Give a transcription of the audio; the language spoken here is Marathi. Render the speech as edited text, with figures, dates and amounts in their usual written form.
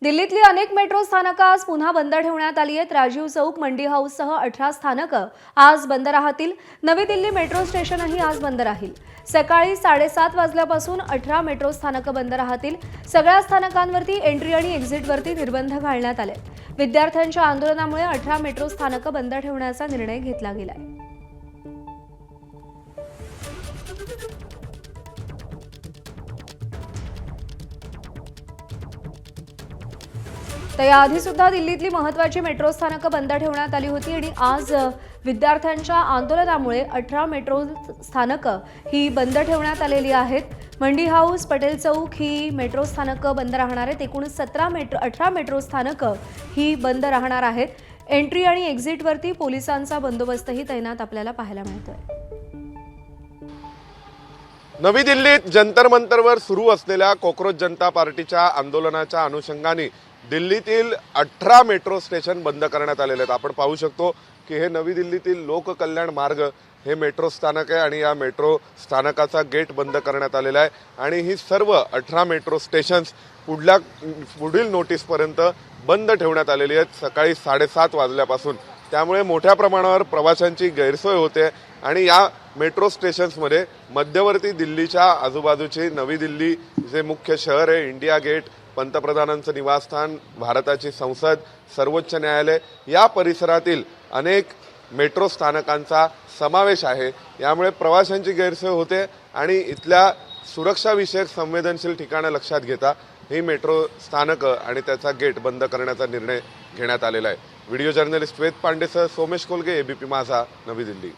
दिल्लीतली अनेक मेट्रो स्थानकं आज पुन्हा बंद ठेवण्यात आली आहेत। राजीव चौक, मंडी हाऊससह 18 स्थानकं आज बंद राहतील। नवी दिल्ली मेट्रो स्टेशनही आज बंद राहील। सकाळी 7:30 वाजल्यापासून 18 मेट्रो स्थानकं बंद राहतील। सगळ्या स्थानकांवरती एंट्री आणि एक्झिटवरती निर्बंध घालण्यात आले। विद्यार्थ्यांच्या आंदोलनामुळे 18 मेट्रो स्थानकं बंद ठेवण्याचा निर्णय घेतला गेलाय। तर याआधी सुद्धा दिल्लीतली महत्त्वाची मेट्रो स्थानकं बंद ठेवण्यात आली होती आणि आज विद्यार्थ्यांच्या आंदोलनामुळे 18 मेट्रो स्थानकं ही बंद ठेवण्यात आलेली आहेत। मंडी हाऊस, पटेल चौक ही मेट्रो स्थानकं बंद राहणार आहेत। एकूण 18 मेट्रो स्थानकं ही बंद राहणार आहेत। एंट्री आणि एक्झिटवरती पोलिसांचा बंदोबस्तही तैनात आपल्याला पाहायला मिळतोय। नवी दिल्लीत जंतर मंतरवर सुरू असलेल्या कॉकरोच जनता पार्टीच्या आंदोलनाच्या अनुषंगाने दिल्लीतील 18 मेट्रो स्टेशन बंद करण्यात आलेले आहेत। आपण पाहू शकतो की हे नवी दिल्लीतील लोककल्याण मार्ग हे मेट्रो स्थानक आहे आणि या मेट्रो स्थानकाचा गेट बंद करण्यात आलेला आहे आणि ही सर्व 18 मेट्रो स्टेशन्स पुढील नोटीसपर्यंत बंद ठेवण्यात आलेली आहेत सकाळी 7:30 वाजल्यापासून। त्यामुळे मोठ्या प्रमाणावर प्रवाशांची गैरसोय होते आणि या मेट्रो स्टेशन्समध्ये मध्यवर्ती दिल्लीच्या आजूबाजूची नवी दिल्ली जे मुख्य शहर आहे, इंडिया गेट, पंतप्रधानांचं निवासस्थान, भारताची संसद, सर्वोच्च न्यायालय या परिसरातील अनेक मेट्रो स्थानकांचा समावेश आहे। यामुळे प्रवाशांची गैरसोय होते आणि इथल्या सुरक्षाविषयक संवेदनशील ठिकाणं लक्षात घेता ही मेट्रो स्थानकं आणि त्याचा गेट बंद करण्याचा निर्णय घेण्यात आलेला आहे। व्हिडिओ जर्नलिस्ट वेद पांडेसह सोमेश कोलगे, एबीपी माझा, नवी दिल्ली।